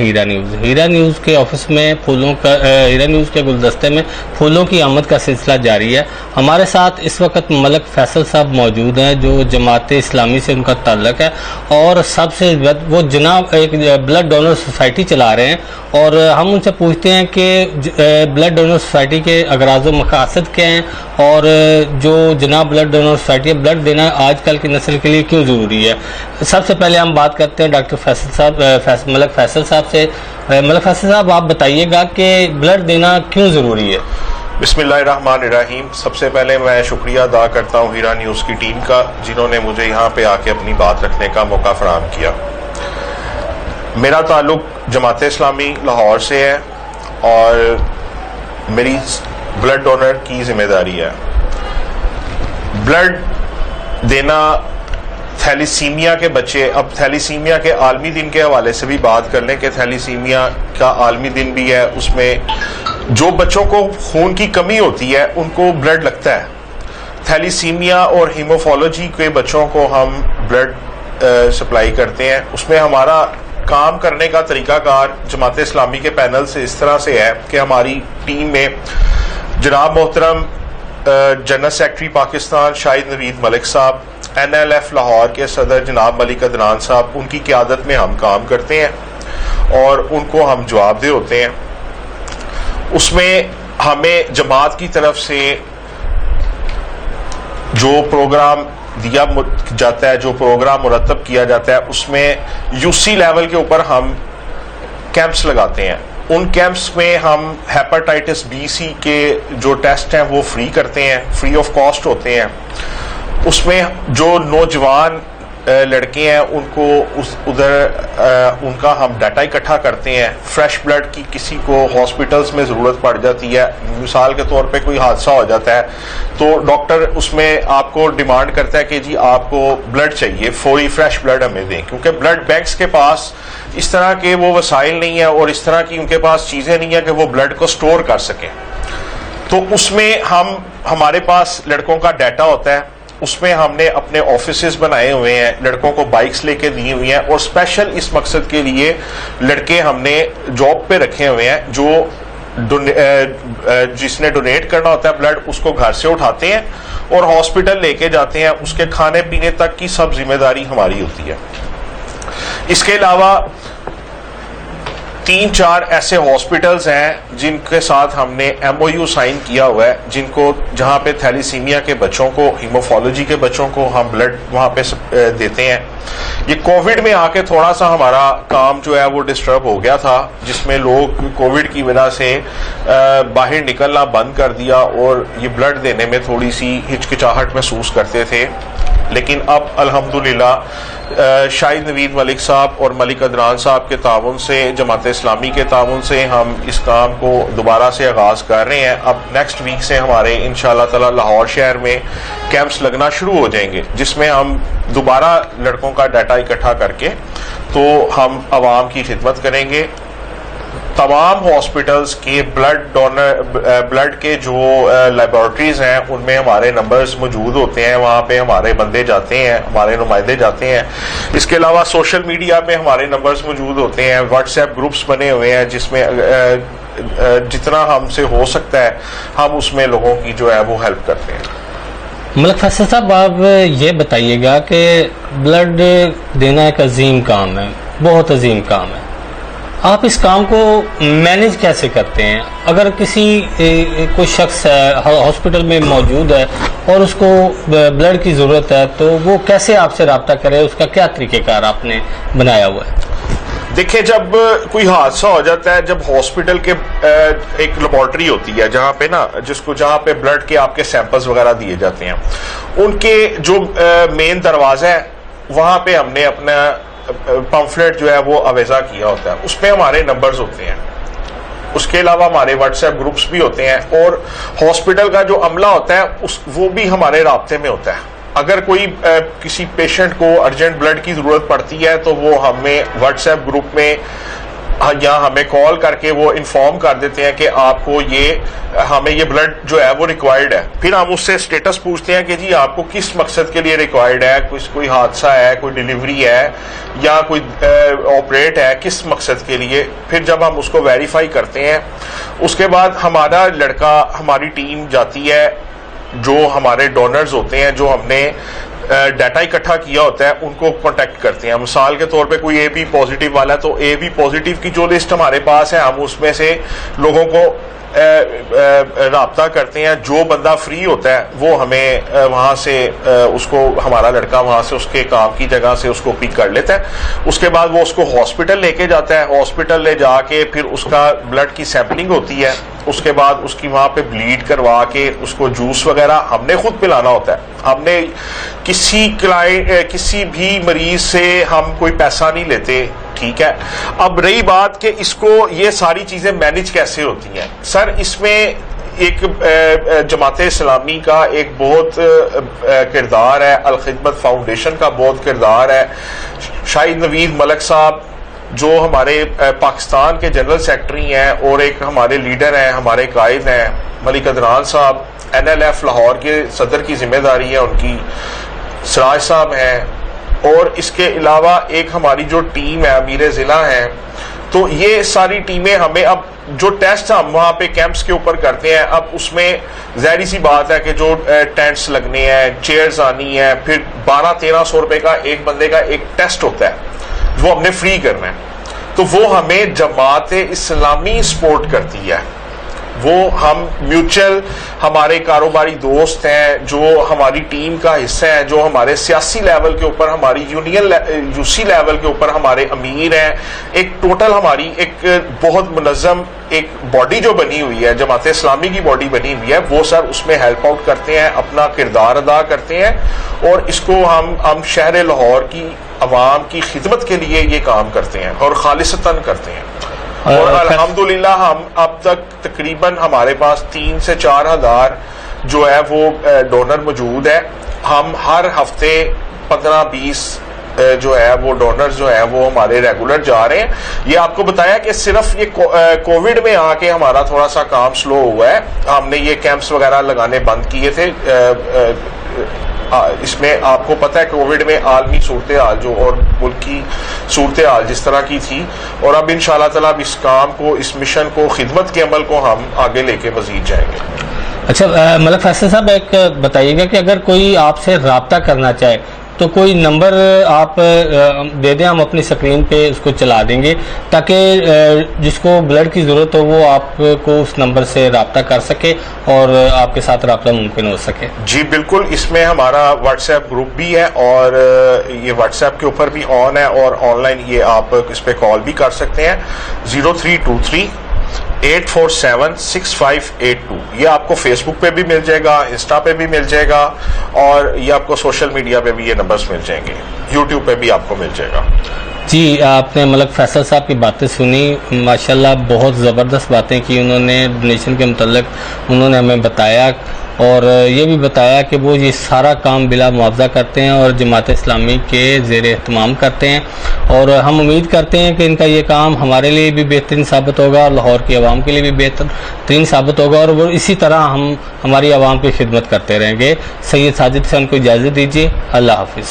ہیرا نیوز کے آفس میں ہیرا نیوز کے گلدستے میں پھولوں کی آمد کا سلسلہ جاری ہے. ہمارے ساتھ اس وقت ملک فیصل صاحب موجود ہیں جو جماعت اسلامی سے ان کا تعلق ہے, اور سب سے وہ جناب ایک بلڈ ڈونر سوسائٹی چلا رہے ہیں, اور ہم ان سے پوچھتے ہیں کہ بلڈ ڈونر سوسائٹی کے اغراض و مقاصد کیا ہیں, اور جو جناب بلڈ ڈونر سوسائٹی بلڈ دینا آج کل کی نسل کے لیے کیوں ضروری ہے. سب سے پہلے ہم بات کرتے ہیں ڈاکٹر فیصل صاحب, ملک فیصل صاحب سے. ملک فیصل صاحب, آپ بتائیے گا کہ بلڈ دینا کیوں ضروری ہے؟ بسم اللہ الرحمن الرحیم. سب سے پہلے میں شکریہ ادا کرتا ہوں ہیرا نیوز کی ٹیم کا, جنہوں نے مجھے یہاں پہ آ کے اپنی بات رکھنے کا موقع فراہم کیا. میرا تعلق جماعت اسلامی لاہور سے ہے اور میری بلڈ ڈونر کی ذمہ داری ہے. بلڈ دینا تھیلیسیمیا کے بچے, اب تھیلیسیمیا کے عالمی دن کے حوالے سے بھی بات کر لیں کہ تھیلیسیمیا کا عالمی دن بھی ہے, اس میں جو بچوں کو خون کی کمی ہوتی ہے ان کو بلڈ لگتا ہے. تھیلیسیمیا اور ہیموفالوجی کے بچوں کو ہم بلڈ سپلائی کرتے ہیں. اس میں ہمارا کام کرنے کا طریقہ کار جماعت اسلامی کے پینل سے اس طرح سے ہے کہ ہماری ٹیم میں جناب محترم جنرل سیکرٹری پاکستان شاہد نوید ملک صاحب, NLF لاہور کے صدر جناب ملک عدنان صاحب, ان کی قیادت میں ہم کام کرتے ہیں اور ان کو ہم جواب دہ ہوتے ہیں. اس میں ہمیں جماعت کی طرف سے جو پروگرام دیا جاتا ہے, جو پروگرام مرتب کیا جاتا ہے, اس میں UC لیول کے اوپر ہم کیمپس لگاتے ہیں. ان کیمپس میں ہم ہیپاٹائٹس B/C کے جو ٹیسٹ ہیں وہ فری کرتے ہیں, فری آف کاسٹ ہوتے ہیں. اس میں جو نوجوان لڑکے ہیں ان کو ان کا ہم ڈیٹا اکٹھا کرتے ہیں. فریش بلڈ کی کسی کو ہاسپٹلز میں ضرورت پڑ جاتی ہے, مثال کے طور پہ کوئی حادثہ ہو جاتا ہے تو ڈاکٹر اس میں آپ کو ڈیمانڈ کرتا ہے کہ جی آپ کو بلڈ چاہیے, فوری فریش بلڈ ہمیں دیں, کیونکہ بلڈ بینکس کے پاس اس طرح کے وہ وسائل نہیں ہیں اور اس طرح کی ان کے پاس چیزیں نہیں ہیں کہ وہ بلڈ کو سٹور کر سکیں. تو اس میں ہمارے پاس لڑکوں کا ڈیٹا ہوتا ہے. اس میں ہم نے اپنے آفیسز بنائے ہوئے ہیں, لڑکوں کو بائکس لے کے دی ہوئی ہیں, اور اسپیشل اس مقصد کے لیے لڑکے ہم نے جاب پہ رکھے ہوئے ہیں جو جس نے ڈونیٹ کرنا ہوتا ہے بلڈ اس کو گھر سے اٹھاتے ہیں اور ہاسپٹل لے کے جاتے ہیں. اس کے کھانے پینے تک کی سب ذمہ داری ہماری ہوتی ہے. اس کے علاوہ 3-4 ایسے ہاسپٹلز ہیں جن کے ساتھ ہم نے MOU سائن کیا ہوا ہے, جہاں پہ تھیلیسیمیا کے بچوں کو, ہیموفالوجی کے بچوں کو ہم بلڈ وہاں پہ دیتے ہیں. یہ کووڈ میں آ کے تھوڑا سا ہمارا کام جو ہے وہ ڈسٹرب ہو گیا تھا, جس میں لوگ کووڈ کی وجہ سے باہر نکلنا بند کر دیا اور یہ بلڈ دینے میں تھوڑی سی ہچکچاہٹ محسوس کرتے تھے. لیکن اب الحمدللہ شاہد نوید ملک صاحب اور ملک عدنان صاحب کے تعاون سے, جماعت اسلامی کے تعاون سے ہم اس کام کو دوبارہ سے آغاز کر رہے ہیں. اب نیکسٹ ویک سے ہمارے انشاءاللہ تعالی لاہور شہر میں کیمپس لگنا شروع ہو جائیں گے, جس میں ہم دوبارہ لڑکوں کا ڈیٹا اکٹھا کر کے تو ہم عوام کی خدمت کریں گے. تمام ہاسپٹلز کے بلڈ کے جو لیبارٹریز ہیں ان میں ہمارے نمبرز موجود ہوتے ہیں, وہاں پہ ہمارے بندے جاتے ہیں, ہمارے نمائندے جاتے ہیں. اس کے علاوہ سوشل میڈیا پہ ہمارے نمبرز موجود ہوتے ہیں, واٹس ایپ گروپس بنے ہوئے ہیں جس میں جتنا ہم سے ہو سکتا ہے ہم اس میں لوگوں کی جو ہے وہ ہیلپ کرتے ہیں. ملک فیصل صاحب, آپ یہ بتائیے گا کہ بلڈ دینا ایک عظیم کام ہے, بہت عظیم کام ہے. آپ اس کام کو مینیج کیسے کرتے ہیں؟ اگر کوئی شخص ہاسپٹل میں موجود ہے اور اس کو بلڈ کی ضرورت ہے تو وہ کیسے آپ سے رابطہ کرے, اس کا کیا طریقہ کار آپ نے بنایا ہوا ہے؟ دیکھیں, جب کوئی حادثہ ہو جاتا ہے, جب ہاسپٹل کے ایک لیبارٹری ہوتی ہے جہاں پہ جہاں پہ بلڈ کے آپ کے سیمپلز وغیرہ دیے جاتے ہیں, ان کے جو مین دروازہ ہے وہاں پہ ہم نے اپنا پمفلیٹ جو ہے وہ اویزا کیا ہوتا ہے. اس پہ ہمارے نمبرز ہوتے ہیں. اس کے علاوہ ہمارے واٹس ایپ گروپس بھی ہوتے ہیں, اور ہاسپٹل کا جو عملہ ہوتا ہے وہ بھی ہمارے رابطے میں ہوتا ہے. اگر کوئی کسی پیشنٹ کو ارجنٹ بلڈ کی ضرورت پڑتی ہے تو وہ ہمیں واٹس ایپ گروپ میں یا ہمیں کال کر کے وہ انفارم کر دیتے ہیں کہ آپ کو ہمیں یہ بلڈ جو ہے وہ ریکوائرڈ ہے. پھر ہم اس سے سٹیٹس پوچھتے ہیں کہ جی آپ کو کس مقصد کے لیے ریکوائرڈ ہے, کوئی حادثہ ہے, کوئی ڈیلیوری ہے یا کوئی آپریٹ ہے, کس مقصد کے لیے. پھر جب ہم اس کو ویریفائی کرتے ہیں اس کے بعد ہمارا لڑکا, ہماری ٹیم جاتی ہے, جو ہمارے ڈونرز ہوتے ہیں جو ہم نے ڈیٹا اکٹھا کیا ہوتا ہے ان کو کانٹیکٹ کرتے ہیں. مثال کے طور پہ کوئی اے بی پازیٹیو والا ہے تو اے بی پازیٹیو کی جو لسٹ ہمارے پاس ہے ہم اس میں سے لوگوں کو رابطہ کرتے ہیں. جو بندہ فری ہوتا ہے وہ ہمیں وہاں سے اس کو, ہمارا لڑکا وہاں سے اس کے کام کی جگہ سے اس کو پک کر لیتا ہے. اس کے بعد وہ اس کو ہاسپٹل لے کے جاتا ہے. ہاسپٹل لے جا کے پھر اس کا بلڈ کی سیمپلنگ ہوتی ہے. اس کے بعد اس کی وہاں پہ بلیڈ کروا کے اس کو جوس وغیرہ ہم نے خود پلانا ہوتا ہے. ہم نے کسی بھی مریض سے ہم کوئی پیسہ نہیں لیتے, ٹھیک ہے. اب رہی بات کہ اس کو یہ ساری چیزیں مینج کیسے ہوتی ہیں. سر اس میں ایک جماعت اسلامی کا ایک بہت کردار ہے, الخدمت فاؤنڈیشن کا بہت کردار ہے. شاہد نوید ملک صاحب جو ہمارے پاکستان کے جنرل سیکرٹری ہیں اور ایک ہمارے لیڈر ہیں, ہمارے قائد ہیں, ملک ادنان صاحب NLF لاہور کے صدر کی ذمہ داری ہے ان کی, سراج صاحب ہیں, اور اس کے علاوہ ایک ہماری جو ٹیم ہے امیر ضلع ہیں. تو یہ ساری ٹیمیں ہمیں, اب جو ٹیسٹ ہم وہاں پہ کیمپس کے اوپر کرتے ہیں, اب اس میں ظاہری سی بات ہے کہ جو ٹینٹس لگنے ہیں, چیئرز آنی ہیں, پھر 1200-1300 روپے کا ایک بندے کا ایک ٹیسٹ ہوتا ہے, وہ ہم نے فری کرنا ہے. تو وہ ہمیں جماعت اسلامی سپورٹ کرتی ہے. وہ ہم میوچل, ہمارے کاروباری دوست ہیں جو ہماری ٹیم کا حصہ ہیں, جو ہمارے سیاسی لیول کے اوپر, ہماری یونین UC لیول کے اوپر ہمارے امیر ہیں. ایک ٹوٹل ہماری ایک بہت منظم ایک باڈی جو بنی ہوئی ہے, جماعت اسلامی کی باڈی بنی ہوئی ہے, وہ سر اس میں ہیلپ آؤٹ کرتے ہیں, اپنا کردار ادا کرتے ہیں, اور اس کو ہم شہر لاہور کی عوام کی خدمت کے لیے یہ کام کرتے ہیں اور خالصتاً کرتے ہیں. اور الحمدللہ ہم اب تک تقریباً ہمارے پاس 3 سے 4 ہزار جو ہے وہ ڈونر موجود ہے. ہم ہر ہفتے 15-20 جو ہے وہ ڈونرز جو ہیں وہ ہمارے ریگولر جا رہے ہیں. یہ آپ کو بتایا کہ صرف یہ کووڈ میں آ کے ہمارا تھوڑا سا کام سلو ہوا ہے. ہم نے یہ کیمپس وغیرہ لگانے بند کیے تھے. اس میں آپ کو پتہ ہے کووڈ میں عالمی صورتحال جو اور ملک کی صورتحال جس طرح کی تھی, اور اب انشاءاللہ تعالیٰ اس کام کو, اس مشن کو, خدمت کے عمل کو ہم آگے لے کے مزید جائیں گے. اچھا ملک فیصل صاحب, ایک بتائیے گا کہ اگر کوئی آپ سے رابطہ کرنا چاہے تو کوئی نمبر آپ دے دیں, ہم اپنی اسکرین پہ اس کو چلا دیں گے تاکہ جس کو بلڈ کی ضرورت ہو وہ آپ کو اس نمبر سے رابطہ کر سکے اور آپ کے ساتھ رابطہ ممکن ہو سکے. جی بالکل, اس میں ہمارا واٹس ایپ گروپ بھی ہے اور یہ واٹس ایپ کے اوپر بھی آن ہے, اور آن لائن یہ آپ اس پہ کال بھی کر سکتے ہیں. 0323 847-6582. یہ آپ کو فیس بک پہ بھی مل جائے گا, انسٹا پہ بھی مل جائے گا, اور یہ آپ کو سوشل میڈیا پہ بھی یہ نمبرز مل جائیں گے, یوٹیوب پہ بھی آپ کو مل جائے گا. جی آپ نے ملک فیصل صاحب کی باتیں سنی, ماشاءاللہ بہت زبردست باتیں کی انہوں نے ڈونیشن کے متعلق. انہوں نے ہمیں بتایا اور یہ بھی بتایا کہ وہ یہ سارا کام بلا معاوضہ کرتے ہیں اور جماعت اسلامی کے زیر اہتمام کرتے ہیں, اور ہم امید کرتے ہیں کہ ان کا یہ کام ہمارے لیے بھی بہترین ثابت ہوگا اور لاہور کی عوام کے لیے بھی بہترین ثابت ہوگا, اور وہ اسی طرح ہم ہماری عوام کی خدمت کرتے رہیں گے. سید ساجد سے ان کو اجازت دیجیے. اللہ حافظ.